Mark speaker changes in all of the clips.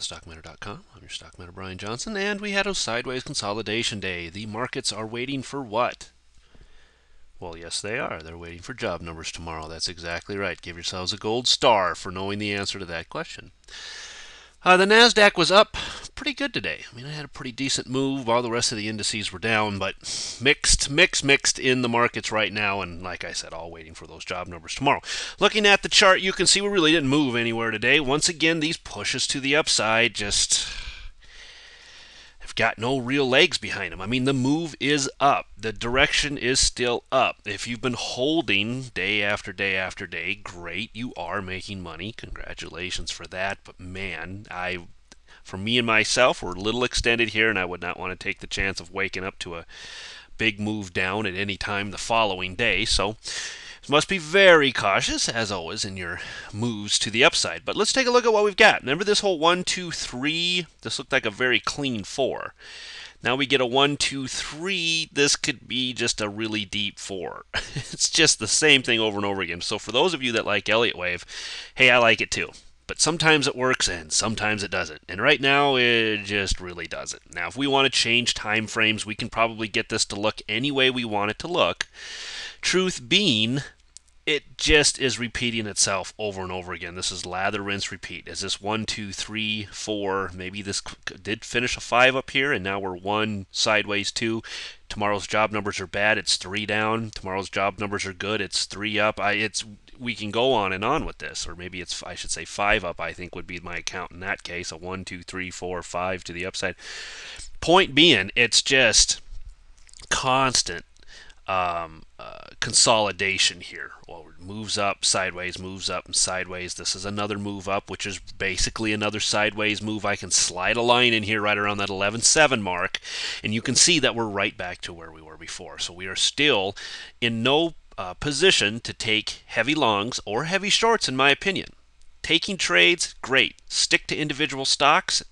Speaker 1: thestockminer.com. I'm your stockminer, Brian Johnson, and we had a sideways consolidation day. The markets are waiting for what? Well, yes, they are. They're waiting for job numbers tomorrow. That's exactly right. Give yourselves a gold star for knowing the answer to that question. The NASDAQ was up pretty good today. I mean, it had a pretty decent move. All the rest of the indices were down, but mixed in the markets right now. And like I said, all waiting for those job numbers tomorrow. Looking at the chart, you can see we really didn't move anywhere today. Once again, these pushes to the upside just have got no real legs behind them. I mean, the move is up. The direction is still up. If you've been holding day after day after day, great. You are making money. Congratulations for that. But man, for me and myself, we're a little extended here, and I would not want to take the chance of waking up to a big move down at any time the following day. So you must be very cautious, as always, in your moves to the upside. But let's take a look at what we've got. Remember this whole 1, 2, 3? This looked like a very clean 4. Now we get a 1, 2, 3. This could be just a really deep 4. It's just the same thing over and over again. So for those of you that like Elliott Wave, hey, I like it too. But sometimes it works and sometimes it doesn't. And right now it just really doesn't. Now if we want to change time frames, we can probably get this to look any way we want it to look. Truth being, it just is repeating itself over and over again. This is lather, rinse, repeat. Is this 1, 2, 3, 4? Maybe this did finish a 5 up here, and now we're 1 sideways, 2. Tomorrow's job numbers are bad. It's 3 down. Tomorrow's job numbers are good. It's 3 up. We can go on and on with this, or maybe I should say 5 up. I think would be my count in that case. A 1, 2, 3, 4, 5 to the upside. Point being, it's just constant consolidation here. Well, it moves up, sideways, moves up, and sideways. This is another move up, which is basically another sideways move. I can slide a line in here right around that 11.7 mark, and you can see that we're right back to where we were before. So we are still in no position to take heavy longs or heavy shorts, in my opinion. Taking trades, great. Stick to individual stocks,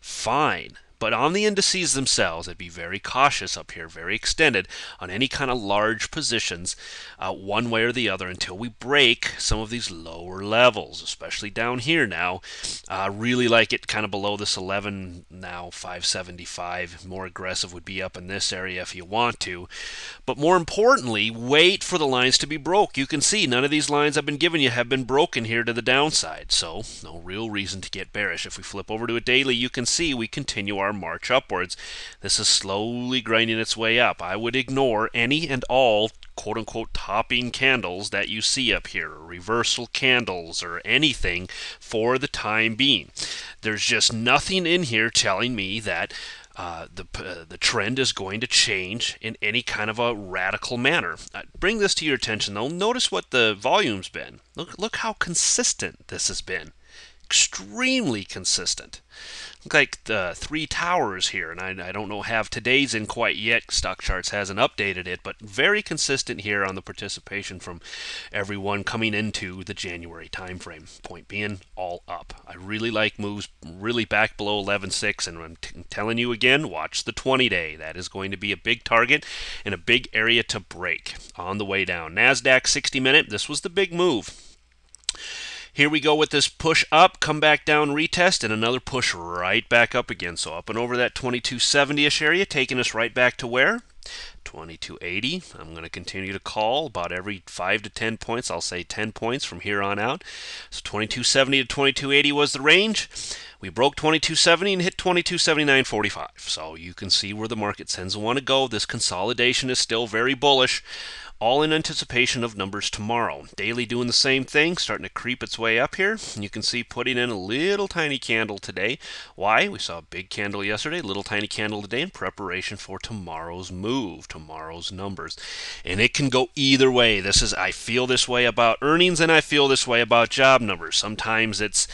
Speaker 1: fine. But on the indices themselves, I'd be very cautious up here, very extended on any kind of large positions one way or the other until we break some of these lower levels, especially down here now. Really like it kind of below this 11 now, 575. More aggressive would be up in this area if you want to. But more importantly, wait for the lines to be broke. You can see none of these lines I've been giving you have been broken here to the downside. So no real reason to get bearish. If we flip over to a daily, you can see we continue our march upwards. This is slowly grinding its way up. I would ignore any and all quote-unquote topping candles that you see up here, or reversal candles, or anything for the time being. There's just nothing in here telling me that the trend is going to change in any kind of a radical manner. Bring this to your attention, though. Notice what the volume's been. Look how consistent this has been. Extremely consistent. Look like the 3 towers here, and I don't know have today's in quite yet. Stock Charts hasn't updated it, but very consistent here on the participation from everyone coming into the January time frame. Point being, all up. I really like moves really back below 11.6, and I'm telling you again, watch the 20-day. That is going to be a big target and a big area to break on the way down. NASDAQ 60-minute, this was the big move. Here we go with this push up, come back down, retest, and another push right back up again. So up and over that 2270-ish area, taking us right back to where? 2280. I'm going to continue to call about every 5 to 10 points. I'll say 10 points from here on out. So 2270 to 2280 was the range. We broke 2270 and hit 2279.45. So you can see where the market tends to want to go. This consolidation is still very bullish, all in anticipation of numbers tomorrow. Daily doing the same thing, starting to creep its way up here. You can see putting in a little tiny candle today. Why? We saw a big candle yesterday, little tiny candle today in preparation for tomorrow's move, tomorrow's numbers. And it can go either way. I feel this way about earnings, and I feel this way about job numbers. Sometimes it's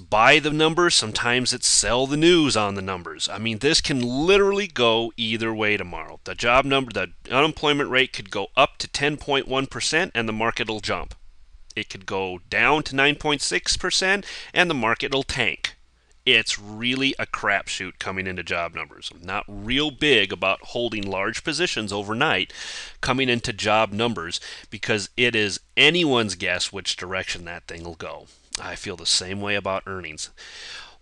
Speaker 1: buy the numbers, sometimes it's sell the news on the numbers. I mean, this can literally go either way tomorrow. The job number, the unemployment rate could go up to 10.1% and the market will jump. It could go down to 9.6% and the market will tank. It's really a crapshoot coming into job numbers. I'm not real big about holding large positions overnight coming into job numbers because it is anyone's guess which direction that thing will go. I feel the same way about earnings.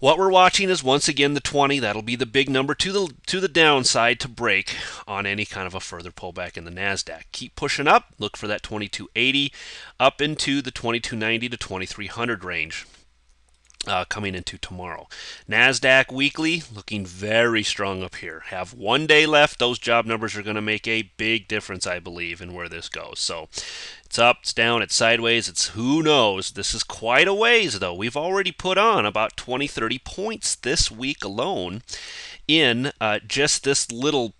Speaker 1: What we're watching is once again the 20. That'll be the big number to the downside to break on any kind of a further pullback in the Nasdaq. Keep pushing up. Look for that 2280 up into the 2290 to 2300 range. Coming into tomorrow. NASDAQ weekly looking very strong up here. Have 1 day left. Those job numbers are going to make a big difference, I believe, in where this goes. So it's up, it's down, it's sideways, it's who knows. This is quite a ways, though. We've already put on about 20, 30 points this week alone in just this little,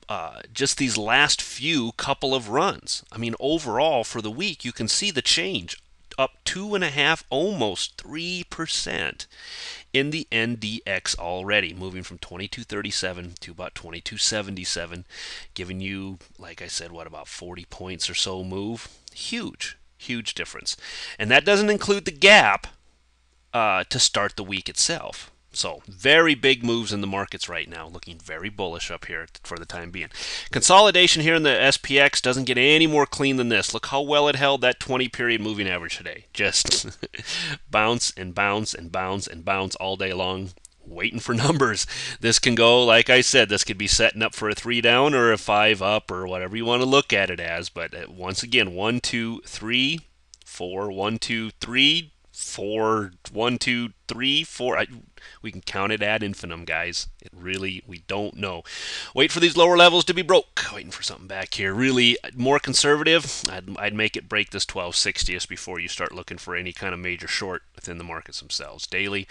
Speaker 1: just these last few couple of runs. I mean, overall for the week, you can see the change up 2.5%, almost 3% in the NDX already, moving from 2237 to about 2277, giving you, like I said, what, about 40 points or so move. Huge, huge difference. And that doesn't include the gap to start the week itself. So very big moves in the markets right now, looking very bullish up here for the time being. Consolidation here in the SPX doesn't get any more clean than this. Look how well it held that 20-period moving average today. Just bounce and bounce and bounce and bounce all day long, waiting for numbers. This can go, like I said, this could be setting up for a 3 down or a 5 up or whatever you want to look at it as. But once again, 1, 2, 3, 4, 1, 2, 3, 4, 1, 2, 3, 4. We can count it ad infinitum, guys. It really, we don't know. Wait for these lower levels to be broke. Waiting for something back here. Really more conservative, I'd make it break this 1260th before you start looking for any kind of major short within the markets themselves. Daily,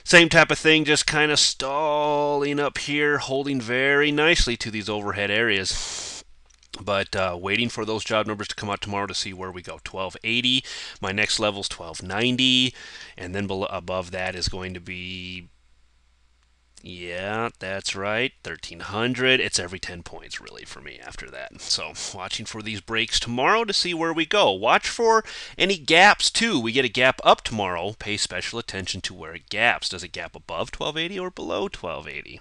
Speaker 1: same type of thing, just kind of stalling up here, holding very nicely to these overhead areas. But waiting for those job numbers to come out tomorrow to see where we go. 1280. My next level is 1290. And then above that is going to be, yeah, that's right, 1300. It's every 10 points, really, for me after that. So watching for these breaks tomorrow to see where we go. Watch for any gaps, too. We get a gap up tomorrow. Pay special attention to where it gaps. Does it gap above 1280 or below 1280?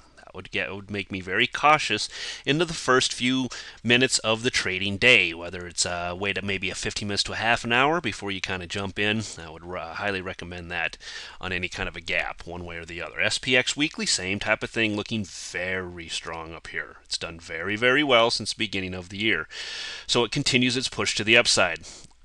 Speaker 1: It would make me very cautious into the first few minutes of the trading day, whether it's wait maybe a 15 minutes to a half an hour before you kind of jump in. I would highly recommend that on any kind of a gap, one way or the other. SPX weekly, same type of thing, looking very strong up here. It's done very, very well since the beginning of the year. So it continues its push to the upside.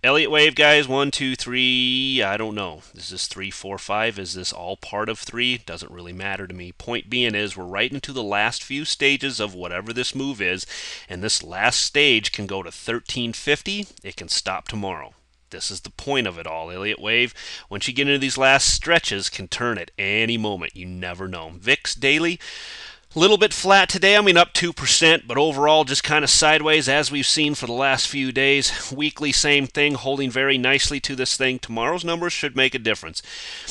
Speaker 1: Elliott wave, guys, 1, 2, 3, I don't know. Is this 3, 4, 5? Is this all part of 3? Doesn't really matter to me. Point being is we're right into the last few stages of whatever this move is, and this last stage can go to 1350. It can stop tomorrow. This is the point of it all. Elliott wave, once you get into these last stretches, can turn at any moment. You never know. VIX daily, a little bit flat today, I mean up 2%, but overall just kind of sideways as we've seen for the last few days. Weekly, same thing, holding very nicely to this thing. Tomorrow's numbers should make a difference.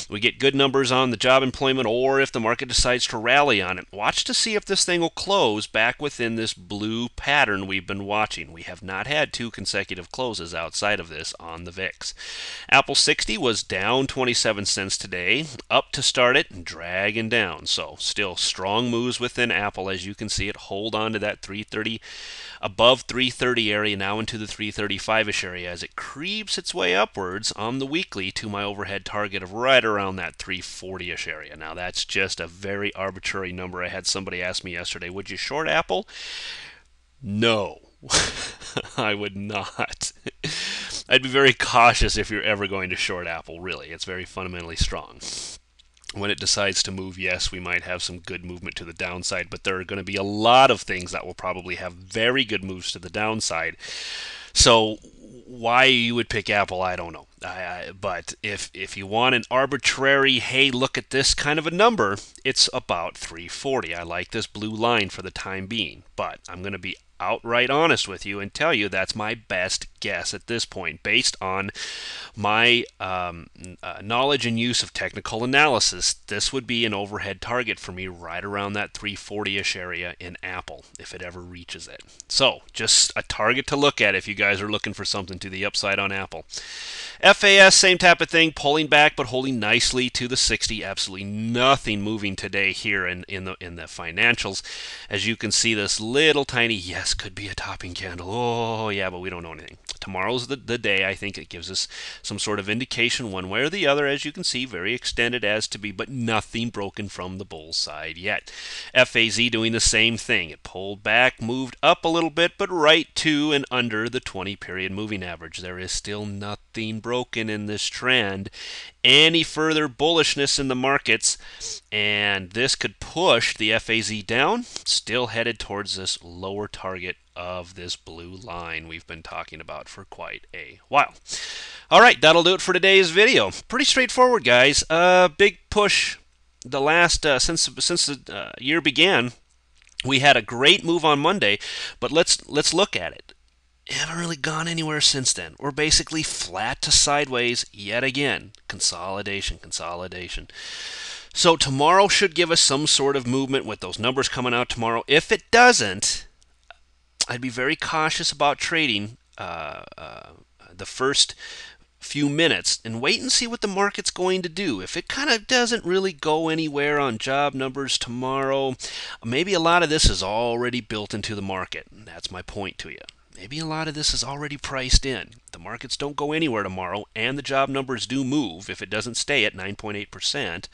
Speaker 1: We get good numbers on the job employment, or if the market decides to rally on it. Watch to see if this thing will close back within this blue pattern we've been watching. We have not had 2 consecutive closes outside of this on the VIX. Apple 60 was down 27 cents today, up to start it, and dragging down. So still strong moves within Apple, as you can see it hold on to that 330, above 330 area, now into the 335ish area as it creeps its way upwards on the weekly to my overhead target of right around that 340ish area. Now that's just a very arbitrary number. I had somebody ask me yesterday, would you short Apple? No. I would not. I'd be very cautious if you're ever going to short Apple, really. It's very fundamentally strong. When it decides to move, yes, we might have some good movement to the downside, but there are going to be a lot of things that will probably have very good moves to the downside. So why you would pick Apple, I don't know. But if you want an arbitrary, hey, look at this kind of a number, it's about 340. I like this blue line for the time being, but I'm going to be outright honest with you and tell you that's my best guess at this point based on my knowledge and use of technical analysis. This would be an overhead target for me right around that 340ish area in Apple if it ever reaches it. So just a target to look at if you guys are looking for something to the upside on Apple. FAS, same type of thing, pulling back but holding nicely to the 60. Absolutely nothing moving today here in the financials. As you can see, this little tiny, yes, this could be a topping candle. Oh, yeah, but we don't know anything. Tomorrow's the day. I think it gives us some sort of indication one way or the other. As you can see, very extended as to be, but nothing broken from the bull side yet. FAZ doing the same thing. It pulled back, moved up a little bit, but right to and under the 20-period moving average. There is still nothing broken in this trend. Any further bullishness in the markets, and this could push the FAZ down, still headed towards this lower target of this blue line we've been talking about for quite a while. All right, that'll do it for today's video. Pretty straightforward, guys. Big push the last since the year began. We had a great move on Monday, but let's look at it. Haven't really gone anywhere since then. We're basically flat to sideways yet again. Consolidation. So tomorrow should give us some sort of movement with those numbers coming out tomorrow. If it doesn't, I'd be very cautious about trading the first few minutes and wait and see what the market's going to do. If it kind of doesn't really go anywhere on job numbers tomorrow, maybe a lot of this is already built into the market. That's my point to you. Maybe a lot of this is already priced in. The markets don't go anywhere tomorrow, and the job numbers do move. If it doesn't stay at 9.8%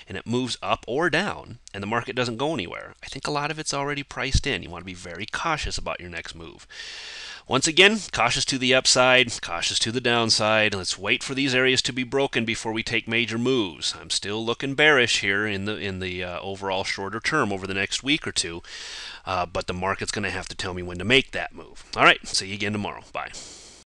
Speaker 1: and it moves up or down, and the market doesn't go anywhere, I think a lot of it's already priced in. You want to be very cautious about your next move. Once again, cautious to the upside, cautious to the downside. Let's wait for these areas to be broken before we take major moves. I'm still looking bearish here in the overall shorter term over the next week or two, but the market's going to have to tell me when to make that move. All right, see you again tomorrow. Bye.